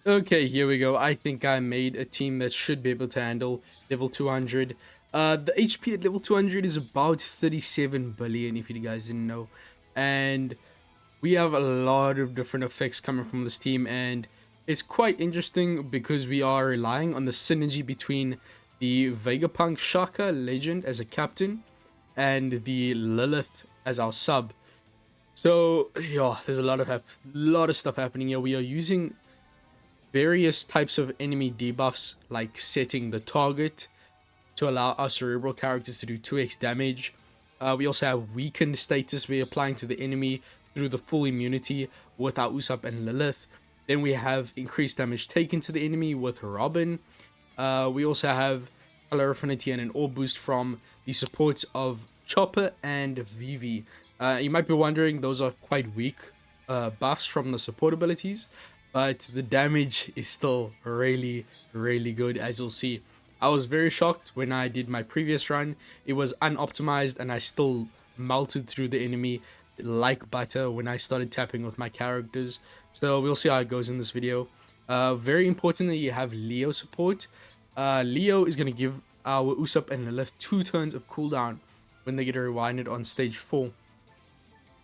Okay, here we go. I think I made a team that should be able to handle level 200. The HP at level 200 is about 37 billion, if you guys didn't know. And we have a lot of different effects coming from this team, and it's quite interesting because we are relying on the synergy between the Vegapunk Shaka legend as a captain and the Lilith as our sub. So yeah, there's a lot of stuff happening here. We are using various types of enemy debuffs, like setting the target to allow our cerebral characters to do 2x damage. We also have weakened status we're applying to the enemy through the full immunity with our Usopp and Lilith. Then we have increased damage taken to the enemy with Robin. We also have color affinity and an orb boost from the supports of Chopper and Vivi. You might be wondering, those are quite weak buffs from the support abilities, but the damage is still really, really good, as you'll see. I was very shocked when I did my previous run. It was unoptimized and I still melted through the enemy like butter when I started tapping with my characters. So we'll see how it goes in this video. Very importantly, you have Leo support. Leo is going to give our Usopp and Lilith 2 turns of cooldown when they get rewinded on stage 4.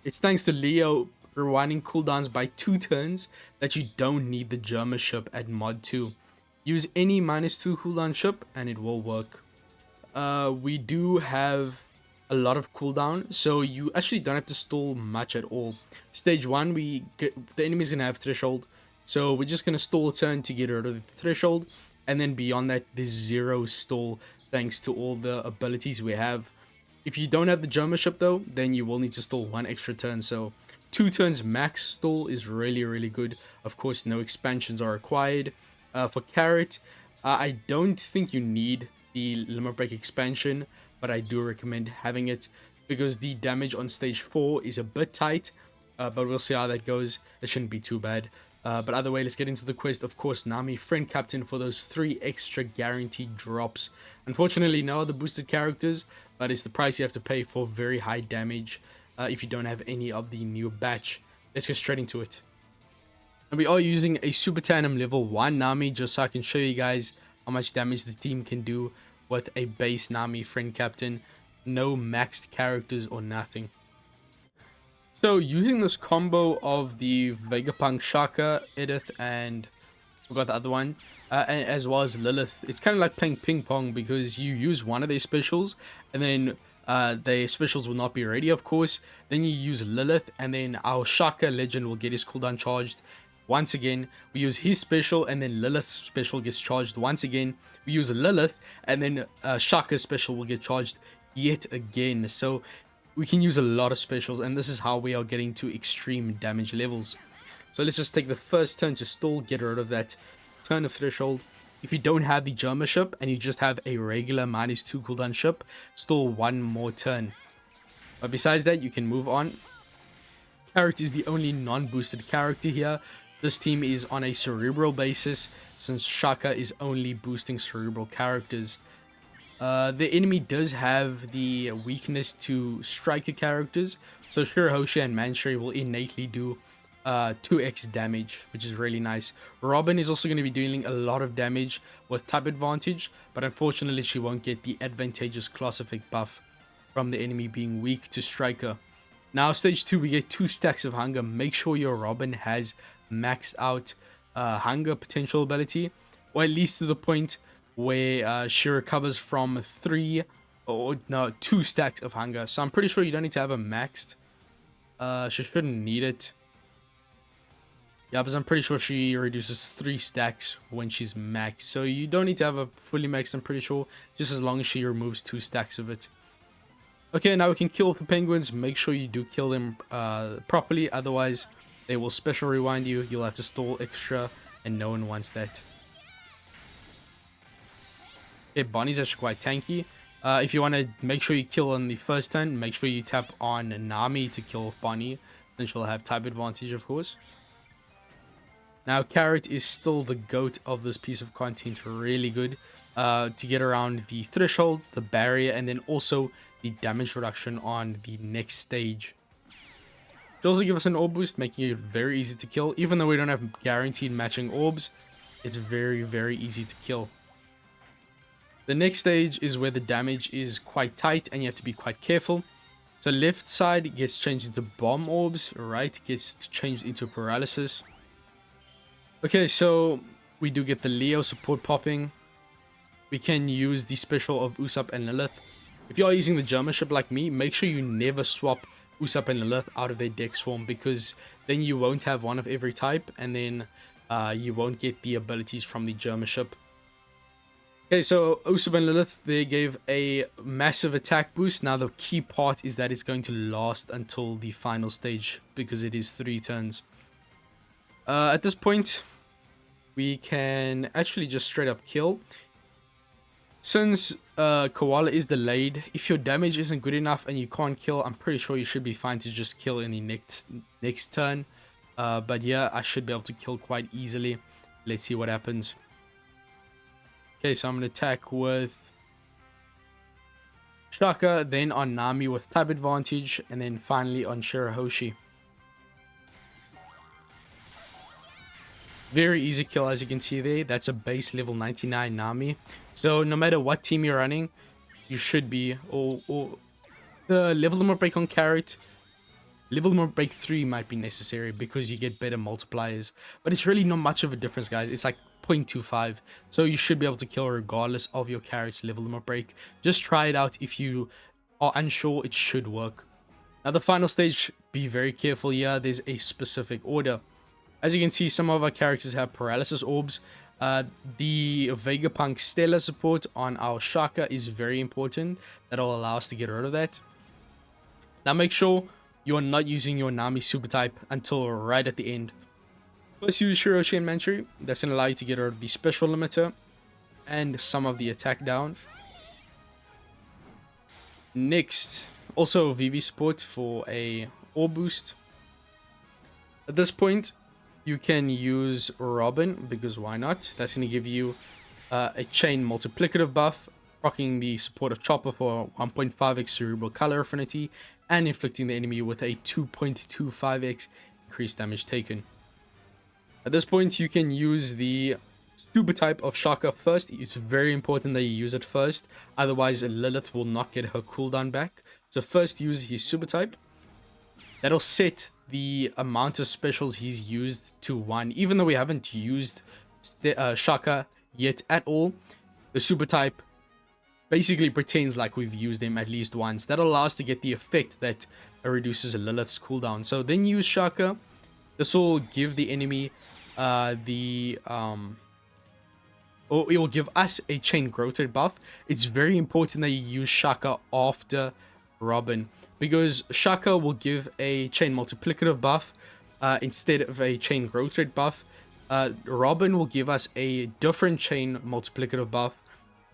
It's thanks to Leo rewinding cooldowns by 2 turns that you don't need the Germa ship at mod 2. Use any -2 cooldown ship and it will work. We do have a lot of cooldown, so you actually don't have to stall much at all. Stage 1, the enemy's gonna have threshold, so we're just gonna stall a turn to get rid of the threshold, and then beyond that, there's 0 stall thanks to all the abilities we have. If you don't have the Germa ship though, then you will need to stall 1 extra turn, so 2 turns max stall is really, really good. Of course, no expansions are required. For Carrot, I don't think you need the Limit Break expansion, but I do recommend having it because the damage on stage 4 is a bit tight, but we'll see how that goes. It shouldn't be too bad. But either way, let's get into the quest. Of course, Nami, friend captain for those 3 extra guaranteed drops. Unfortunately, no other boosted characters, but it's the price you have to pay for very high damage if you don't have any of the new batch. Let's get straight into it. And we are using a Super Tandem level 1 Nami just so I can show you guys how much damage the team can do with a base Nami friend captain. No maxed characters or nothing. So using this combo of the Vegapunk Shaka, Edith, and I forgot the other one, as well as Lilith, it's kind of like playing ping pong because you use one of their specials and then their specials will not be ready, of course. Then you use Lilith and then our Shaka legend will get his cooldown charged. Once again, we use his special and then Lilith's special gets charged once again. We use Lilith and then Shaka's special will get charged yet again. So we can use a lot of specials, and this is how we are getting to extreme damage levels. So let's just take the first turn to stall, get rid of that turn of threshold. If you don't have the Germa ship and you just have a regular -2 cooldown ship, stall 1 more turn. But besides that, you can move on. Carrot is the only non-boosted character here. This team is on a cerebral basis since Shaka is only boosting cerebral characters. The enemy does have the weakness to striker characters, so Shirahoshi and Manshuri will innately do 2x damage, which is really nice. Robin is also going to be dealing a lot of damage with type advantage, but unfortunately she won't get the advantageous class effect buff from the enemy being weak to striker. Now stage 2, we get 2 stacks of hunger. Make sure your Robin has maxed out hunger potential ability, or at least to the point where she recovers from 2 stacks of hunger. So I'm pretty sure you don't need to have a maxed. She shouldn't need it. Yeah, but I'm pretty sure she reduces 3 stacks when she's maxed. So you don't need to have a fully maxed, I'm pretty sure, just as long as she removes 2 stacks of it. Okay, now we can kill the penguins. Make sure you do kill them properly, otherwise they will special rewind you. You'll have to stall extra, and no one wants that. Okay, Bonnie's actually quite tanky. If you want to make sure you kill on the first turn, make sure you tap on Nami to kill Bonnie. Then she'll have type advantage, of course. Now, Carrot is still the GOAT of this piece of content. Really good to get around the threshold, the barrier, and then also the damage reduction on the next stage. She'll also give us an orb boost, making it very easy to kill. Even though we don't have guaranteed matching orbs, It's very, very easy to kill. The next stage is where the damage is quite tight and you have to be quite careful. So left side gets changed into bomb orbs, right gets changed into paralysis. Okay, so we do get the Leo support popping. We can use the special of Usopp and Lilith. If you are using the German ship like me, make sure you never swap Usopp and Lilith out of their dex form, because then you won't have one of every type, and then you won't get the abilities from the German ship. Okay, so Usopp and Lilith, they gave a massive attack boost. Now the key part is that it's going to last until the final stage, because it is 3 turns. At this point, we can actually just straight up kill. Since Koala is delayed, if your damage isn't good enough and you can't kill, I'm pretty sure you should be fine to just kill in the next turn. But yeah, I should be able to kill quite easily. Let's see what happens. Okay, so I'm going to attack with Shaka, then on Nami with type advantage, and then finally on Shirahoshi. Very easy kill, as you can see there. That's a base level 99 Nami. So no matter what team you're running, you should be, or level limit break on Carrot. Level limit break 3 might be necessary because you get better multipliers. But it's really not much of a difference, guys. It's like 0.25. So you should be able to kill regardless of your Carrot's level limit break. Just try it out. If you are unsure, it should work. Now the final stage, be very careful here. There's a specific order. As you can see, some of our characters have paralysis orbs. The Vegapunk Stellar support on our Shaka is very important. That'll allow us to get rid of that. Now make sure you are not using your Nami super type until right at the end. First use Shiroshi and Manchuri. That's going to allow you to get rid of the special limiter and some of the attack down. Next, also VV support for a orb boost. At this point, you can use Robin, because why not? That's going to give you a chain multiplicative buff, rocking the support of Chopper for 1.5x cerebral color affinity, and inflicting the enemy with a 2.25x increased damage taken. At this point, you can use the super type of Shaka first. It's very important that you use it first, otherwise Lilith will not get her cooldown back. So first use his super type. That'll set the amount of specials he's used to 1. Even though we haven't used Shaka yet at all, the super type basically pretends like we've used him at least once. That'll allow us to get the effect that reduces Lilith's cooldown. So then use Shaka. This will give the enemy or it will give us a chain growth rate buff. It's very important that you use Shaka after Robin, because Shaka will give a chain multiplicative buff instead of a chain growth rate buff. Robin will give us a different chain multiplicative buff.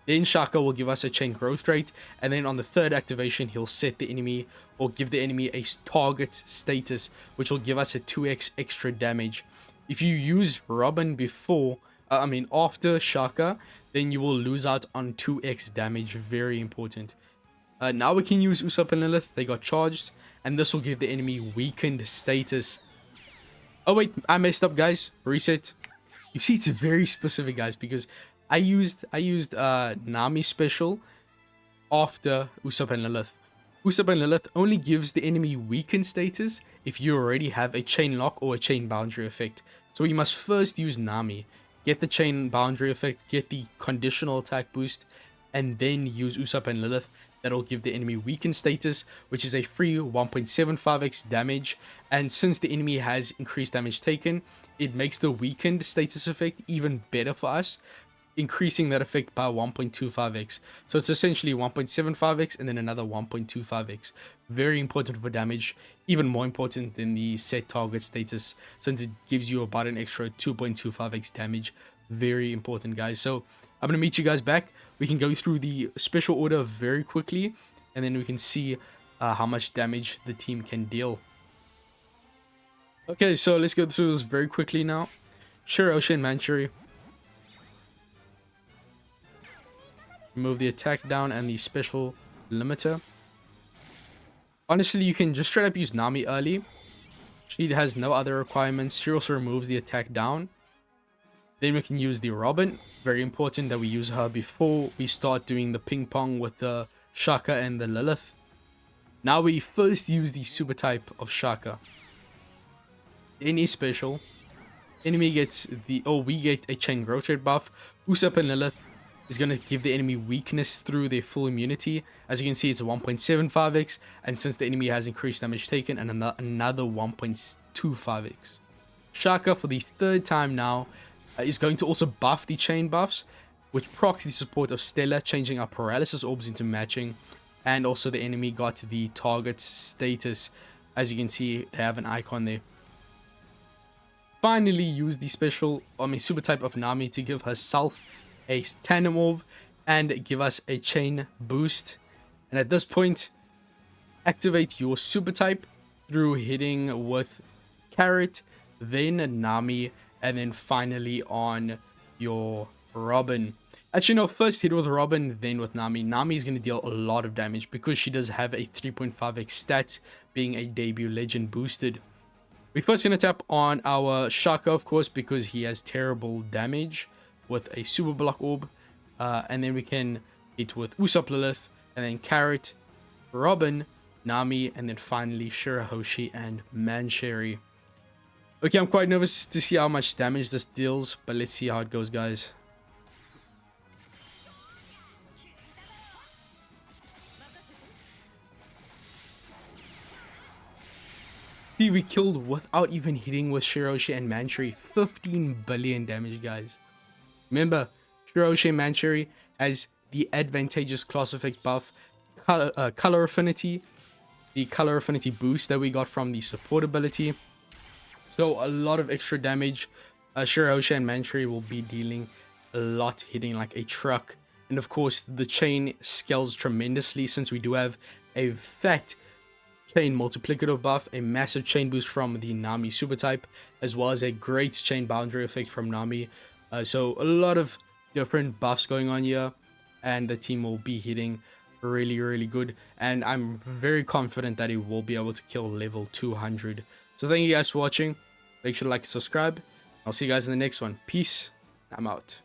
Then Shaka will give us a chain growth rate, and then on the third activation, he'll set the enemy or give the enemy a target status, which will give us a 2x extra damage. If you use Robin after Shaka, then you will lose out on 2x damage. Very important. Now we can use Usopp and Lilith. They got charged, and this will give the enemy weakened status. Oh wait, I messed up, guys. Reset. You see, it's very specific, guys, because I used Nami special after Usopp and Lilith. Usopp and Lilith only gives the enemy weakened status if you already have a chain lock or a chain boundary effect. So we must first use Nami, get the chain boundary effect, get the conditional attack boost, and then use Usopp and Lilith. That'll give the enemy weakened status, which is a free 1.75x damage. And since the enemy has increased damage taken, it makes the weakened status effect even better for us, increasing that effect by 1.25x. So it's essentially 1.75x and then another 1.25x. Very important for damage, even more important than the set target status, since it gives you about an extra 2.25x damage. Very important, guys. So I'm going to meet you guys back. We can go through the special order very quickly, and then we can see how much damage the team can deal. Okay, so let's go through this very quickly now. Shiroshi and Manchuri. Remove the attack down and the special limiter. Honestly, you can just straight up use Nami early. She has no other requirements. She also removes the attack down. Then we can use the Robin. Very important that we use her before we start doing the ping pong with the Shaka and the Lilith. Now we first use the super type of Shaka. Any special. Enemy gets the... Oh, we get a chain growth rate buff. Usopp and Lilith is going to give the enemy weakness through their full immunity. As you can see, it's a 1.75x. And since the enemy has increased damage taken, and another 1.25x. Shaka, for the third time now, is going to also buff the chain buffs, which procs the support of Stella, changing our paralysis orbs into matching. And also the enemy got the target status. As you can see, they have an icon there. Finally, use the special, super type of Nami to give herself a tandem orb and give us a chain boost. And at this point, activate your super type through hitting with Carrot, then Nami, and then finally on your Robin. Actually, no, first hit with Robin, then with Nami. Nami is going to deal a lot of damage because she does have a 3.5x stats, being a debut legend boosted. We're first going to tap on our Shaka, of course, because he has terrible damage with a super block orb. And then we can hit with Usopp, Lilith, and then Carrot, Robin, Nami, and then finally Shirahoshi and Mancherry. Okay, I'm quite nervous to see how much damage this deals, but let's see how it goes, guys. See, we killed without even hitting with Shirahoshi and Mancherry. 15 billion damage, guys. Remember, Shirahoshi and Mancherry has the advantageous class effect buff, color affinity, the color affinity boost that we got from the support ability. So a lot of extra damage. Shirahoshi and Mancherry will be dealing a lot, hitting like a truck. And of course, the chain scales tremendously since we do have a fat chain multiplicative buff, a massive chain boost from the Nami super type, as well as a great chain boundary effect from Nami. So a lot of different buffs going on here, and the team will be hitting really good, and I'm very confident that it will be able to kill level 200. So thank you guys for watching. Make sure to like and subscribe. I'll see you guys in the next one. Peace. I'm out.